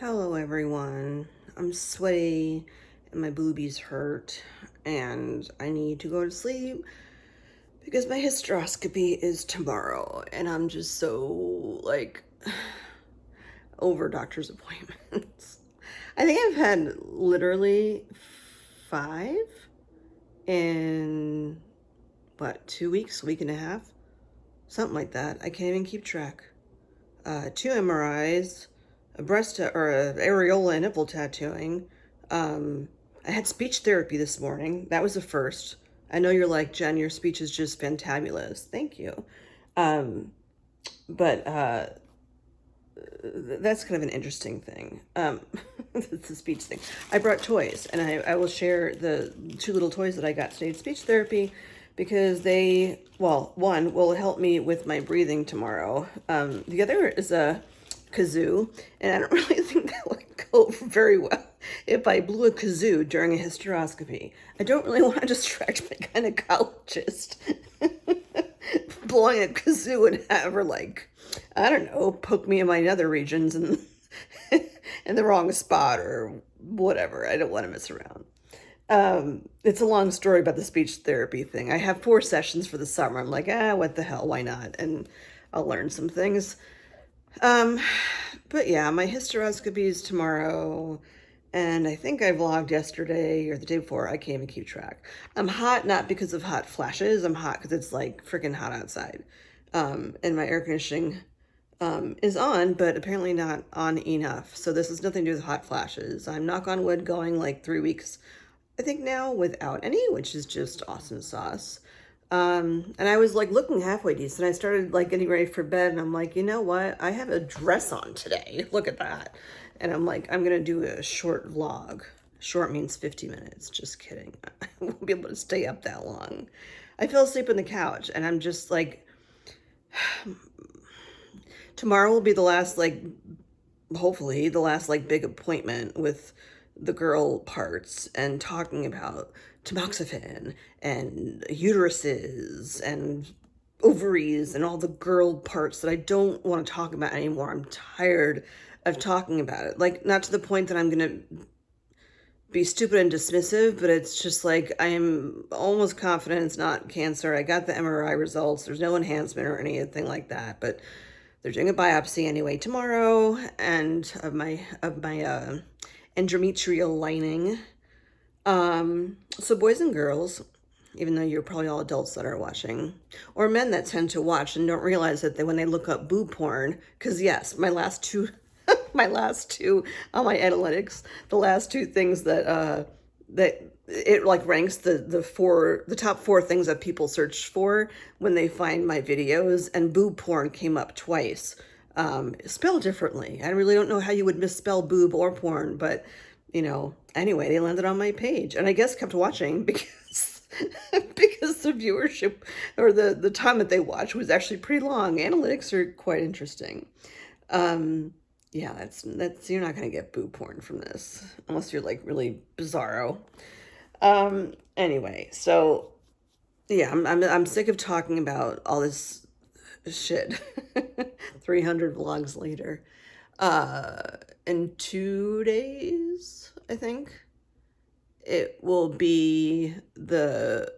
Hello everyone. I'm sweaty and my boobies hurt and I need to go to sleep because my hysteroscopy is tomorrow and I'm just so like over doctor's appointments. I think I've had literally 5 in what, 2 weeks, week and a half, something like that. I can't even keep track. 2 MRIs, a or a areola and nipple tattooing. I had speech therapy this morning. That was the first. I know you're like, Jen, your speech is just fantabulous. Thank you. Um, but that's kind of an interesting thing. The speech thing. I brought toys, and I will share the 2 little toys that I got today at speech therapy because they, well, one will help me with my breathing tomorrow. The other is a kazoo, and I don't really think that would go very well if I blew a kazoo during a hysteroscopy. I don't really want to distract my gynecologist blowing a kazoo and have her, like, I don't know, poke me in my nether regions and in the wrong spot or whatever. I don't want to mess around. It's a long story about the speech therapy thing. I have 4 sessions for the summer. I'm like, what the hell, why not? And I'll learn some things. Um, but yeah, my hysteroscopy is tomorrow, and I think I vlogged yesterday or the day before. I can't even keep track. I'm hot not because of hot flashes. I'm hot because it's like freaking hot outside. And my air conditioning is on, but apparently not on enough. So this has nothing to do with hot flashes. I'm, knock on wood, going like 3 weeks, I think now, without any, which is just awesome sauce. And I was like looking halfway decent. I started like getting ready for bed and I'm like, you know what? I have a dress on today. Look at that. And I'm like, I'm going to do a short vlog. Short means 50 minutes. Just kidding. I won't be able to stay up that long. I fell asleep on the couch and I'm just like, tomorrow will be the last, like, hopefully the last like big appointment with the girl parts and talking about tamoxifen and uteruses and ovaries and all the girl parts that I don't want to talk about anymore. I'm tired of talking about it. Like, not to the point that I'm going to be stupid and dismissive, but it's just like I am almost confident it's not cancer. I got the MRI results. There's no enhancement or anything like that, but they're doing a biopsy anyway tomorrow, and of my endometrial lining. So boys and girls, even though you're probably all adults that are watching, or men that tend to watch and don't realize that when they look up boob porn, because yes, my last two, my last two on my analytics, the last 2 things that it like ranks the top 4 things that people search for when they find my videos, and boob porn came up twice, spelled differently. I really don't know how you would misspell boob or porn, but anyway, they landed on my page and I guess kept watching because because the viewership or the time that they watched was actually pretty long. Analytics are quite interesting. Yeah, that's you're not gonna get boob porn from this unless you're like really bizarro. Anyway, so yeah, I'm sick of talking about all this shit. 300 vlogs later. In 2 days, I think, it will be the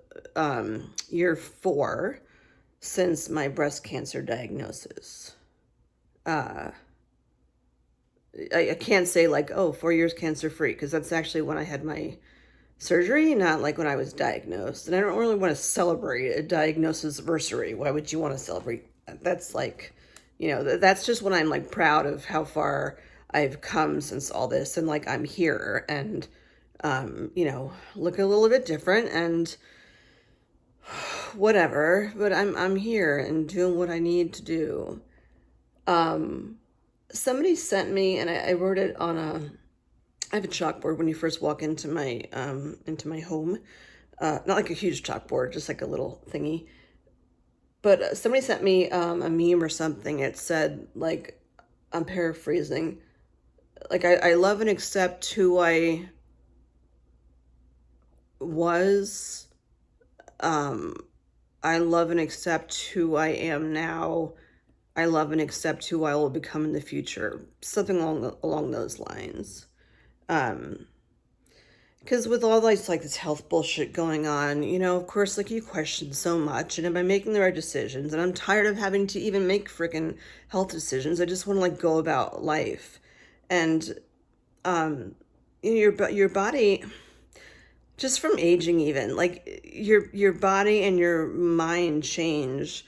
year 4 since my breast cancer diagnosis. I can't say like, oh, 4 years cancer free, because that's actually when I had my surgery, not like when I was diagnosed. And I don't really want to celebrate a diagnosis-versary. Why would you want to celebrate? That's like, that's just when I'm like proud of how far I've come since all this, and like I'm here and look a little bit different and whatever, but I'm here and doing what I need to do. Somebody sent me, and I wrote it on I have a chalkboard when you first walk into my home. Not like a huge chalkboard, just like a little thingy. But somebody sent me a meme or something. It said, like, I'm paraphrasing, like, I love and accept who I was. I love and accept who I am now. I love and accept who I will become in the future. Something along those lines. Um, because with all this health bullshit going on, of course, like you question so much, and am I making the right decisions? And I'm tired of having to even make freaking health decisions. I just want to like go about life, and um, your body, just from aging, even like your body and your mind change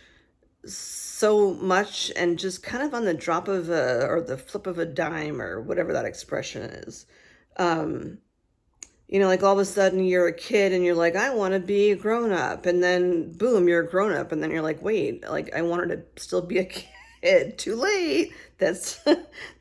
so much, and just kind of on the drop of a or the flip of a dime or whatever that expression is. Um, like all of a sudden you're a kid and you're like, I want to be a grown up. And then boom, you're a grown up. And then you're like, wait, like I wanted to still be a kid. Too late. That's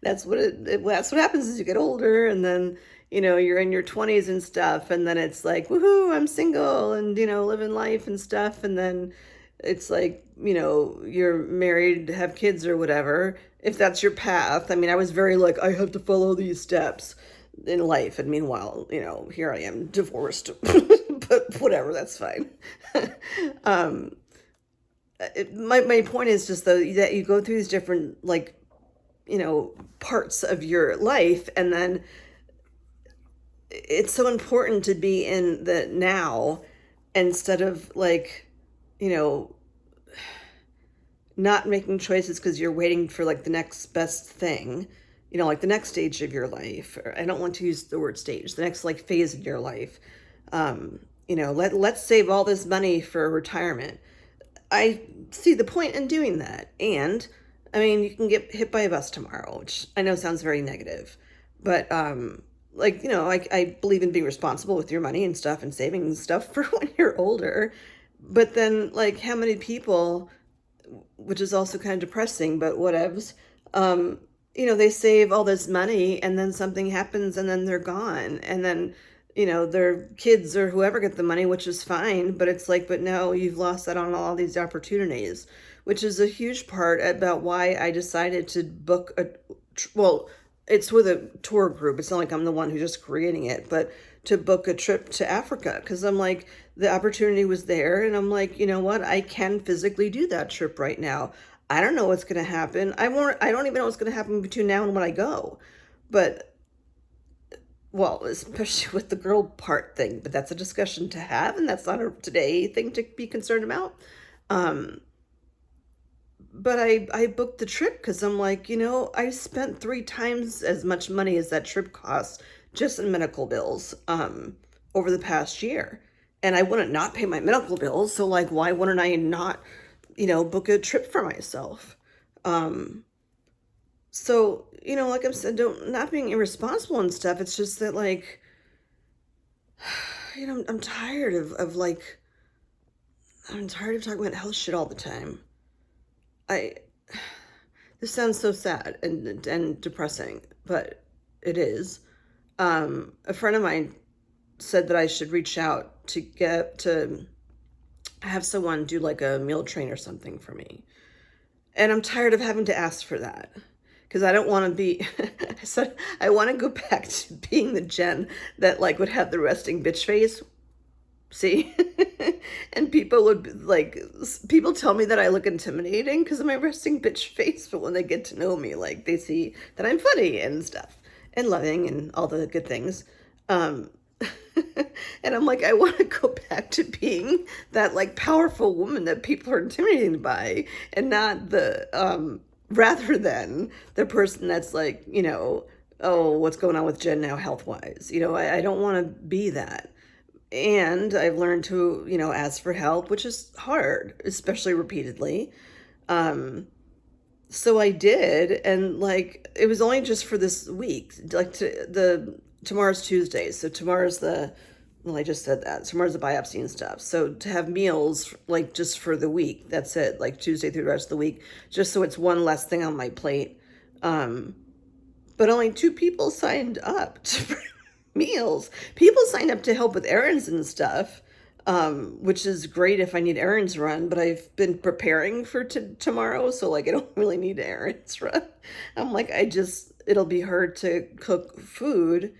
that's what happens as you get older. And then, you're in your 20s and stuff. And then it's like, woohoo, I'm single and, living life and stuff. And then it's like, you're married, have kids or whatever, if that's your path. I mean, I was very like, I have to follow these steps in life, and meanwhile, here I am divorced. But whatever, that's fine. um my point is just though that you go through these different like parts of your life, and then it's so important to be in the now instead of like you know not making choices because you're waiting for like the next best thing, like the next stage of your life. Or I don't want to use the word stage, the next like phase in your life. Let's save all this money for retirement. I see the point in doing that. And I mean, you can get hit by a bus tomorrow, which I know sounds very negative, but I believe in being responsible with your money and stuff and saving stuff for when you're older. But then like how many people, which is also kind of depressing, but whatevs. They save all this money and then something happens and then they're gone. And then, their kids or whoever get the money, which is fine. But it's like, but no, you've lost out on all these opportunities, which is a huge part about why I decided to book well, it's with a tour group. It's not like I'm the one who's just creating it, but to book a trip to Africa. Because I'm like, the opportunity was there. And I'm like, you know what? I can physically do that trip right now. I don't know what's going to happen. I don't even know what's going to happen between now and when I go. But, well, especially with the girl part thing. But that's a discussion to have. And that's not a today thing to be concerned about. But I booked the trip because I'm like, I spent 3 times as much money as that trip cost just in medical bills over the past year. And I wouldn't not pay my medical bills. So like, why wouldn't I not, book a trip for myself? So, like I said, not being irresponsible and stuff. It's just that like, I'm tired of like, I'm tired of talking about health shit all the time. This sounds so sad and depressing, but it is. A friend of mine said that I should reach out to have someone do like a meal train or something for me. And I'm tired of having to ask for that because I don't want to be, I said, I want to go back to being the Jen that like would have the resting bitch face. See? And people would like, people tell me that I look intimidating because of my resting bitch face. But when they get to know me, like they see that I'm funny and stuff and loving and all the good things. And I'm like, I want to go back to being that like powerful woman that people are intimidated by, and not the, rather than the person that's like, oh, what's going on with Jen now health wise? I don't want to be that. And I've learned to, ask for help, which is hard, especially repeatedly. So I did, and like it was only just for this week. Like tomorrow's Tuesday, so I just said that. Tomorrow's the biopsy and stuff. So to have meals like just for the week, that's it, like Tuesday through the rest of the week, just so it's one less thing on my plate. But only 2 people signed up to meals. People sign up to help with errands and stuff, which is great if I need errands run, but I've been preparing for tomorrow, so like I don't really need errands run. I'm like, it'll be hard to cook food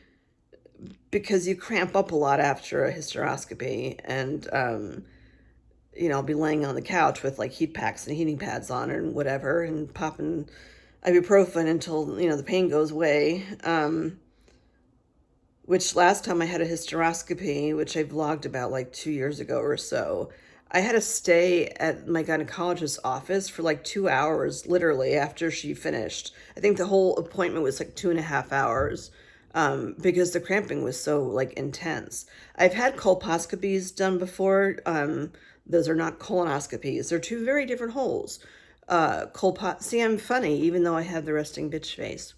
because you cramp up a lot after a hysteroscopy, and I'll be laying on the couch with like heat packs and heating pads on and whatever, and popping ibuprofen until, the pain goes away. Which last time I had a hysteroscopy, which I vlogged about like 2 years ago or so, I had to stay at my gynecologist's office for like 2 hours, literally, after she finished. I think the whole appointment was like 2.5 hours, because the cramping was so like intense. I've had colposcopies done before. Those are not colonoscopies. They're two very different holes. See, I'm funny, even though I have the resting bitch face.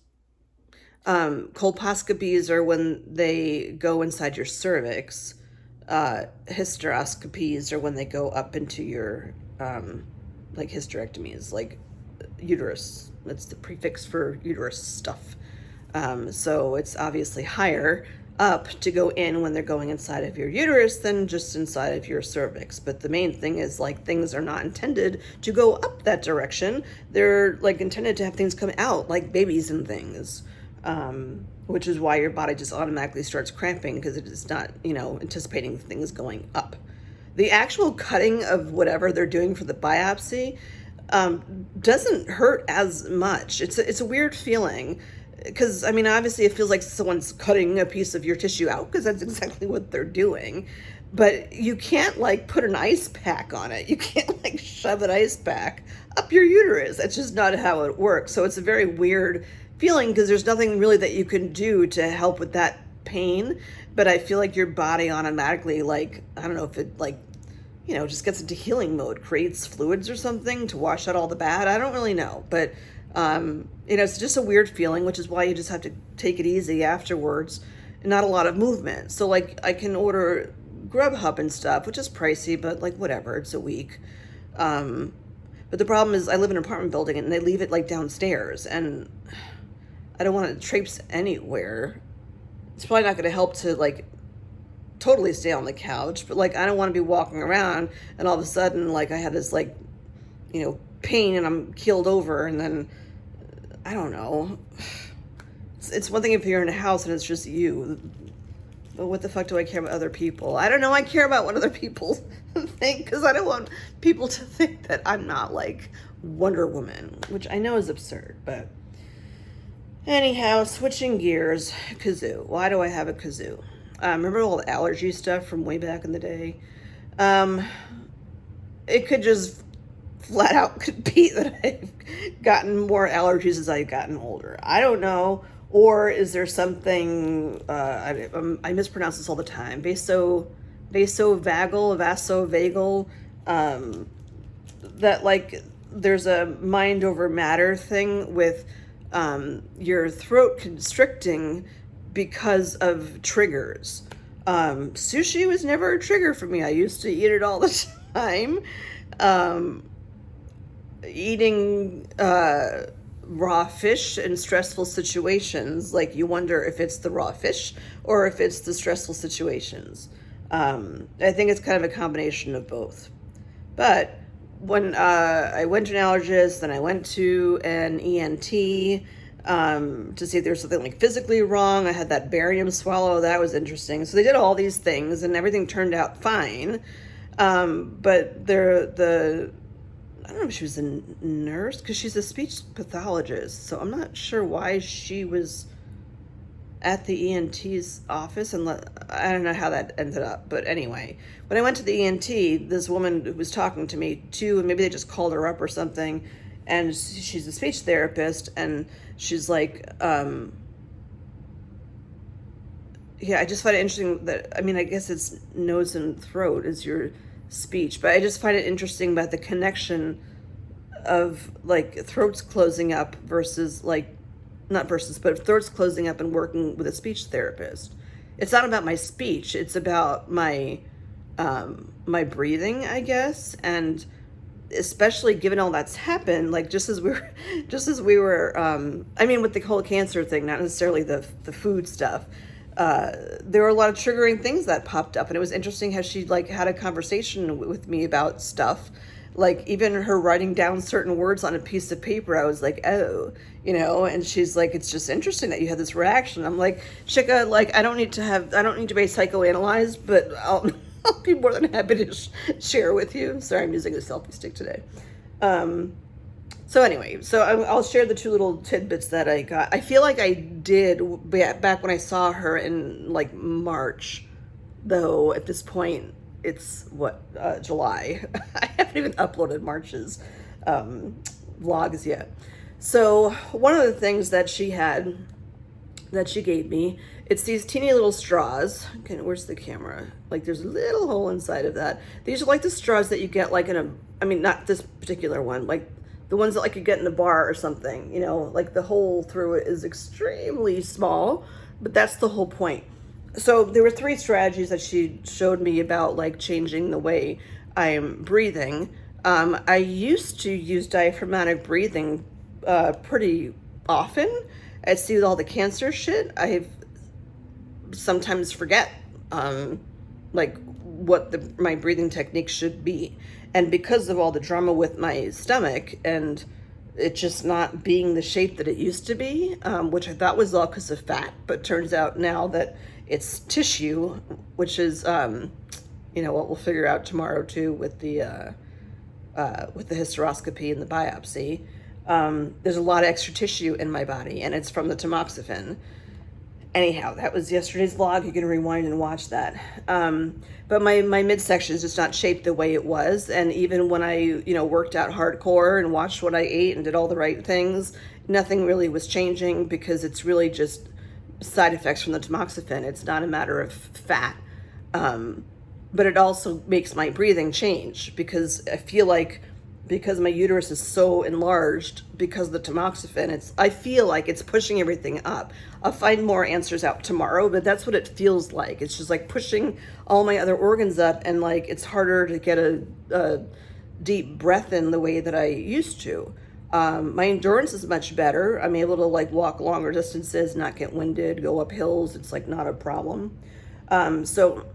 Colposcopies are when they go inside your cervix. Hysteroscopies are when they go up into your, like hysterectomies, like uterus. That's the prefix for uterus stuff. So it's obviously higher up to go in when they're going inside of your uterus than just inside of your cervix. But the main thing is, like, things are not intended to go up that direction. They're like intended to have things come out, like babies and things. Which is why your body just automatically starts cramping, because it is not, anticipating things going up. The actual cutting of whatever they're doing for the biopsy doesn't hurt as much. It's a weird feeling, because, obviously it feels like someone's cutting a piece of your tissue out, because that's exactly what they're doing. But you can't, like, put an ice pack on it. You can't, like, shove an ice pack up your uterus. That's just not how it works. So it's a very weird feeling, because there's nothing really that you can do to help with that pain. But I feel like your body automatically, like, I don't know if it, like, just gets into healing mode, creates fluids or something to wash out all the bad. I don't really know. But, it's just a weird feeling, which is why you just have to take it easy afterwards, and not a lot of movement. So, like, I can order Grubhub and stuff, which is pricey, but, like, whatever, it's a week. But the problem is, I live in an apartment building, and they leave it, like, downstairs, and I don't want to traipse anywhere. It's probably not going to help to, like, totally stay on the couch, but, like, I don't want to be walking around and all of a sudden, like, I have this, like, pain and I'm keeled over, and then, I don't know. It's one thing if you're in a house and it's just you, but what the fuck do I care about other people? I don't know. I care about what other people think, because I don't want people to think that I'm not, like, Wonder Woman, which I know is absurd, but anyhow, switching gears, kazoo. Why do I have a kazoo? Remember all the allergy stuff from way back in the day? It could just flat out could be that I've gotten more allergies as I've gotten older. I don't know. Or is there something, I mispronounce this all the time, vasovagal, that, like, there's a mind over matter thing with your throat constricting because of triggers. Sushi was never a trigger for me. I used to eat it all the time. Eating raw fish in stressful situations, like, you wonder if it's the raw fish or if it's the stressful situations. I think it's kind of a combination of both. But when I went to an allergist, then I went to an ENT to see if there was something, like, physically wrong. I had that barium swallow. That was interesting. So they did all these things, and everything turned out fine. But I don't know if she was a nurse, because she's a speech pathologist, so I'm not sure why she was at the ENT's office, and I don't know how that ended up. But anyway, when I went to the ENT, this woman was talking to me too, and maybe they just called her up or something, and she's a speech therapist, and she's like, yeah, I just find it interesting that, I guess it's nose and throat is your speech, but I just find it interesting about the connection of, like, throats closing up versus, like, not versus, but throats closing up and working with a speech therapist. It's not about my speech, it's about my my breathing, I guess. And especially given all that's happened, like, just as we were with the whole cancer thing, not necessarily the food stuff, there were a lot of triggering things that popped up, and it was interesting how she, like, had a conversation with me about stuff, like, even her writing down certain words on a piece of paper. I was like, oh, and she's like, it's just interesting that you had this reaction. I'm like, Chika, like, I don't need to be psychoanalyzed, but I'll be more than happy to share with you. Sorry, I'm using a selfie stick today. So anyway, so I'll share the 2 little tidbits that I got. I feel like I did back when I saw her in like March, though at this point it's what, July. I haven't even uploaded March's vlogs yet. So one of the things that she gave me, it's these teeny little straws. Okay, where's the camera? Like there's a little hole inside of that. These are like the straws that you get like in a, I mean, not this particular one, like the ones that like you get in a bar or something, you know, like the hole through it is extremely small, but that's the whole point. So there were 3 strategies that she showed me about like changing the way I'm breathing. I used to use diaphragmatic breathing pretty often. I see with all the cancer shit, I sometimes forget like what my breathing technique should be. And because of all the drama with my stomach and it just not being the shape that it used to be, which I thought was all because of fat, but turns out now that it's tissue, which is, you know, what we'll figure out tomorrow too with the hysteroscopy and the biopsy. There's a lot of extra tissue in my body, and it's from the tamoxifen. Anyhow, that was yesterday's vlog. You can rewind and watch that. But my midsection is just not shaped the way it was. And even when I, you know, worked out hardcore and watched what I ate and did all the right things, nothing really was changing because it's really just side effects from the tamoxifen. It's not a matter of fat. But it also makes my breathing change because I feel like because my uterus is so enlarged because of the tamoxifen, I feel like it's pushing everything up. I'll find more answers out tomorrow, but that's what it feels like. It's just like pushing all my other organs up, and like it's harder to get a deep breath in the way that I used to. My endurance is much better. I'm able to like walk longer distances, not get winded, go up hills. It's like not a problem. So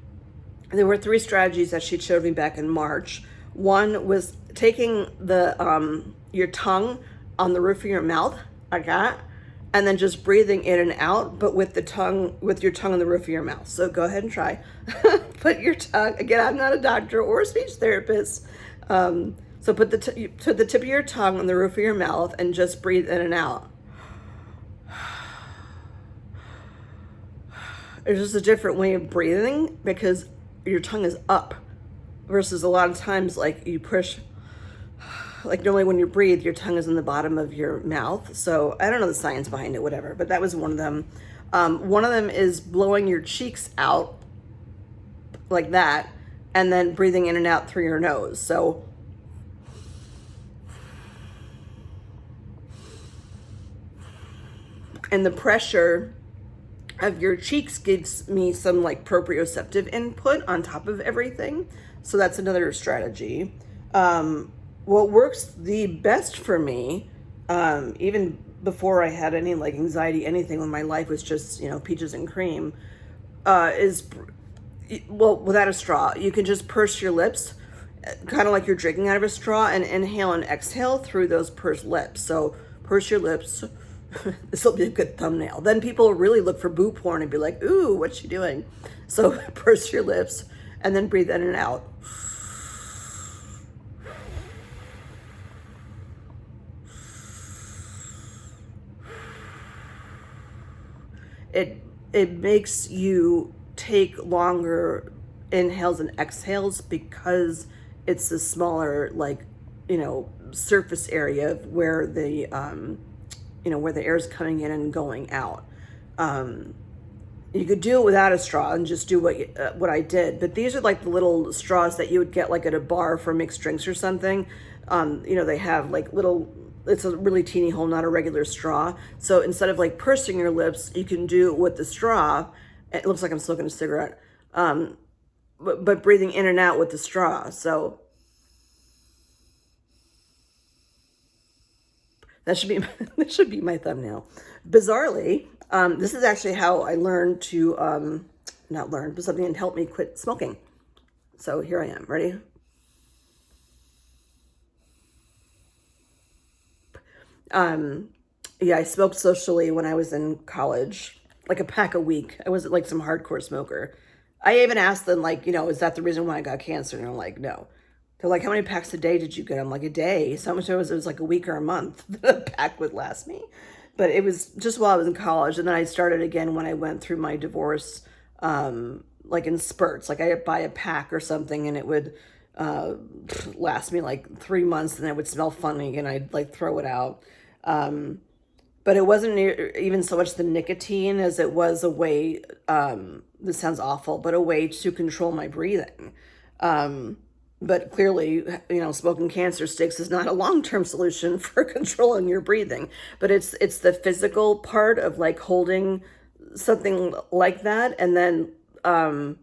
there were 3 strategies that she showed me back in March. One was taking the your tongue on the roof of your mouth, like that, and then just breathing in and out, but with your tongue on the roof of your mouth. So go ahead and try. Put your tongue, again, I'm not a doctor or a speech therapist. So put the tip of your tongue on the roof of your mouth and just breathe in and out. It's just a different way of breathing because your tongue is up versus a lot of times like you push, like normally when you breathe, your tongue is in the bottom of your mouth. So I don't know the science behind it, whatever, but that was one of them. One of them is blowing your cheeks out like that and then breathing in and out through your nose. So and the pressure of your cheeks gives me some like proprioceptive input on top of everything. So that's another strategy. What works the best for me, even before I had any like anxiety, anything, when my life was just, you know, peaches and cream, is, well, without a straw, you can just purse your lips, kind of like you're drinking out of a straw, and inhale and exhale through those pursed lips. So purse your lips. This will be a good thumbnail. Then people will really look for boob porn and be like, ooh, what's she doing? So purse your lips and then breathe in and out. It makes you take longer inhales and exhales because it's a smaller, like, you know, surface area where the where the air is coming in and going out. You could do it without a straw and just do what I did, but these are like the little straws that you would get like at a bar for mixed drinks or something. They have like little, it's a really teeny hole, not a regular straw. So instead of like pursing your lips, you can do it with the straw. It looks like I'm smoking a cigarette, but breathing in and out with the straw. So that should be my thumbnail. Bizarrely, this is actually how I learned to, not learn, but something that helped me quit smoking. So here I am, ready? Yeah, I smoked socially when I was in college, like a pack a week. I wasn't like some hardcore smoker. I even asked them, like, is that the reason why I got cancer? And I'm like, no. They're like, how many packs a day did you get? I'm like, a day. So much it was like a week or a month that a pack would last me. But it was just while I was in college. And then I started again when I went through my divorce, like in spurts. Like I'd buy a pack or something and it would last me like 3 months and it would smell funny and I'd like throw it out. But it wasn't even so much the nicotine as it was a way, this sounds awful, but a way to control my breathing. But clearly, smoking cancer sticks is not a long-term solution for controlling your breathing. But it's the physical part of like holding something like that, and then the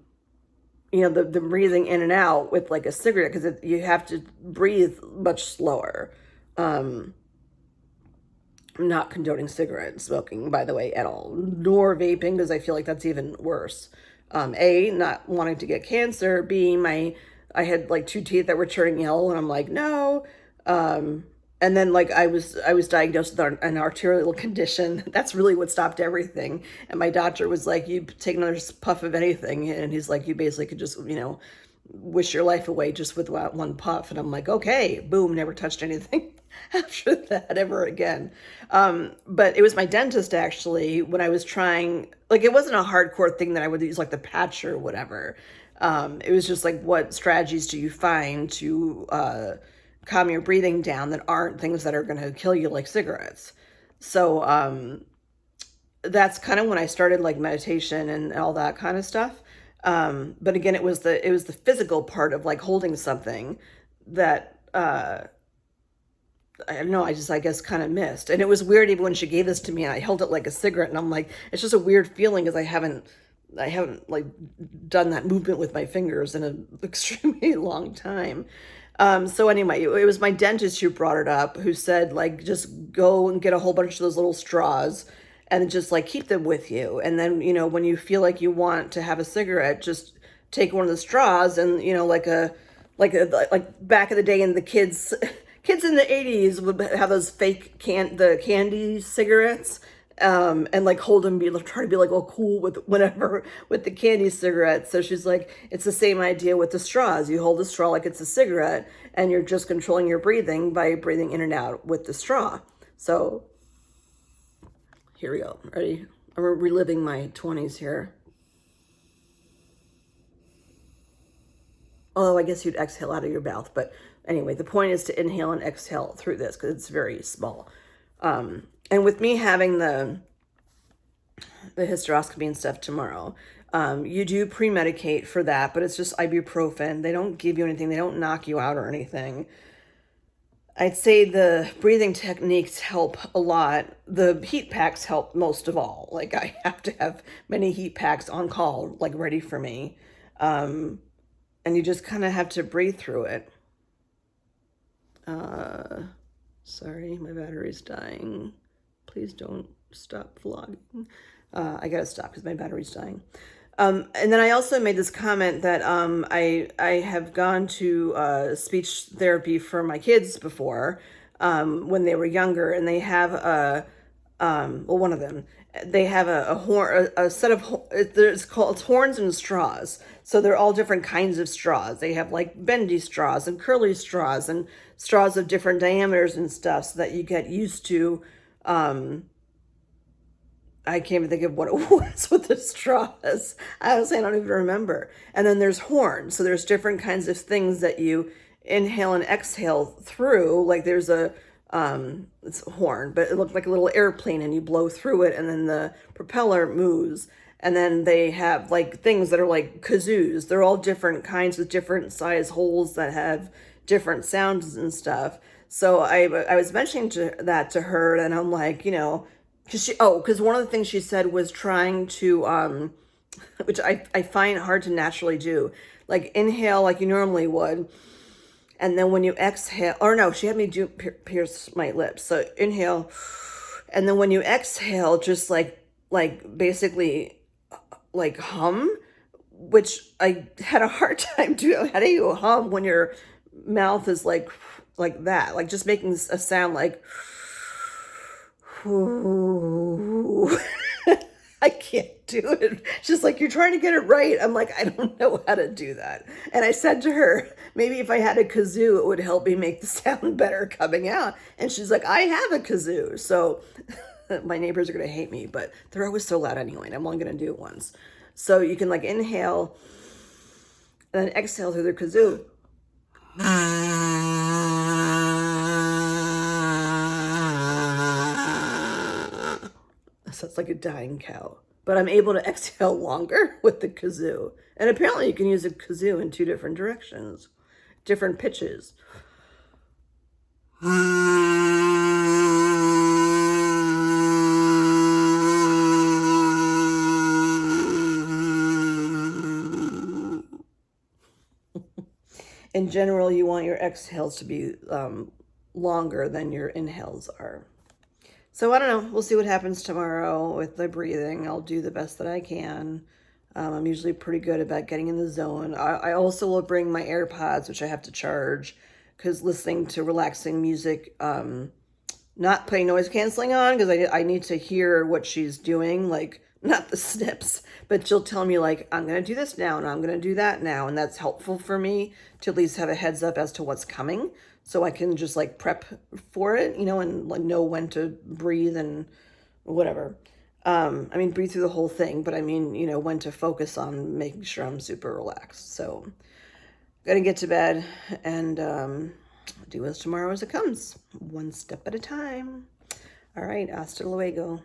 breathing in and out with like a cigarette, because you have to breathe much slower. I'm not condoning cigarette smoking, by the way, at all, nor vaping, because I feel like that's even worse. A, not wanting to get cancer. B, I had like 2 teeth that were turning yellow, and I'm like, no. And then like I was diagnosed with an arterial condition. That's really what stopped everything. And my doctor was like, you take another puff of anything, and he's like, you basically could just wish your life away just with one puff. And I'm like, okay, boom, never touched anything after that ever again. But it was my dentist actually, when I was trying, like, it wasn't a hardcore thing that I would use like the patch or whatever. It was just like, what strategies do you find to calm your breathing down that aren't things that are going to kill you like cigarettes? So that's kind of when I started like meditation and all that kind of stuff. But again, it was the physical part of like holding something that I don't know, I guess kind of missed. And it was weird even when she gave this to me and I held it like a cigarette, and I'm like, it's just a weird feeling because I haven't like done that movement with my fingers in an extremely long time. So anyway, it was my dentist who brought it up, who said, like, just go and get a whole bunch of those little straws and just like keep them with you. And then, when you feel like you want to have a cigarette, just take one of the straws and, like back in the day in the kids in the 80s would have those fake candy cigarettes. And like hold them, try to be like all cool with whatever with the candy cigarettes. So she's like, it's the same idea with the straws. You hold the straw like it's a cigarette, and you're just controlling your breathing by breathing in and out with the straw. So here we go. Ready? I'm reliving my 20s here. Although I guess you'd exhale out of your mouth, but anyway, the point is to inhale and exhale through this because it's very small. And with me having the hysteroscopy and stuff tomorrow, you do pre-medicate for that, but it's just ibuprofen. They don't give you anything. They don't knock you out or anything. I'd say the breathing techniques help a lot. The heat packs help most of all. Like I have to have many heat packs on call, like ready for me. And you just kind of have to breathe through it. Sorry, my battery's dying. Please don't stop vlogging. I gotta stop because my battery's dying. And then I also made this comment that I have gone to speech therapy for my kids before when they were younger, and they have one of them, they have a set of, it's horns and straws. So they're all different kinds of straws. They have like bendy straws and curly straws and straws of different diameters and stuff, so that you get used to, I can't even think of what it was with the straws. Honestly, I don't even remember. And then there's horns. So there's different kinds of things that you inhale and exhale through. Like there's it's a horn, but it looked like a little airplane, and you blow through it, and then the propeller moves. And then they have like things that are like kazoos. They're all different kinds with different size holes that have different sounds and stuff. So I was mentioning that to her, and I'm like, because one of the things she said was trying to, which I find hard to naturally do, like inhale like you normally would, and then when you exhale, or no, she had me do pierce my lips. So inhale, and then when you exhale, just like basically like hum, which I had a hard time doing. How do you hum when your mouth is like that? Like just making a sound like, I can't do it. She's like, you're trying to get it right. I'm like, I don't know how to do that. And I said to her, maybe if I had a kazoo, it would help me make the sound better coming out. And she's like, I have a kazoo. So my neighbors are going to hate me, but they're always so loud anyway. And I'm only going to do it once. So you can like inhale and then exhale through the kazoo. So it's like a dying cow. But I'm able to exhale longer with the kazoo. And apparently you can use a kazoo in 2 different directions, different pitches. In general, you want your exhales to be longer than your inhales are. So I don't know. We'll see what happens tomorrow with the breathing. I'll do the best that I can. I'm usually pretty good about getting in the zone. I also will bring my AirPods, which I have to charge, because listening to relaxing music, not putting noise canceling on, because I need to hear what she's doing, like not the snips, but she'll tell me like, I'm going to do this now and I'm going to do that now. And that's helpful for me to at least have a heads up as to what's coming. So I can just like prep for it, you know, and like know when to breathe and whatever. I mean, breathe through the whole thing, but I mean, you know, when to focus on making sure I'm super relaxed. So gotta get to bed and do as tomorrow as it comes, one step at a time. All right, hasta luego.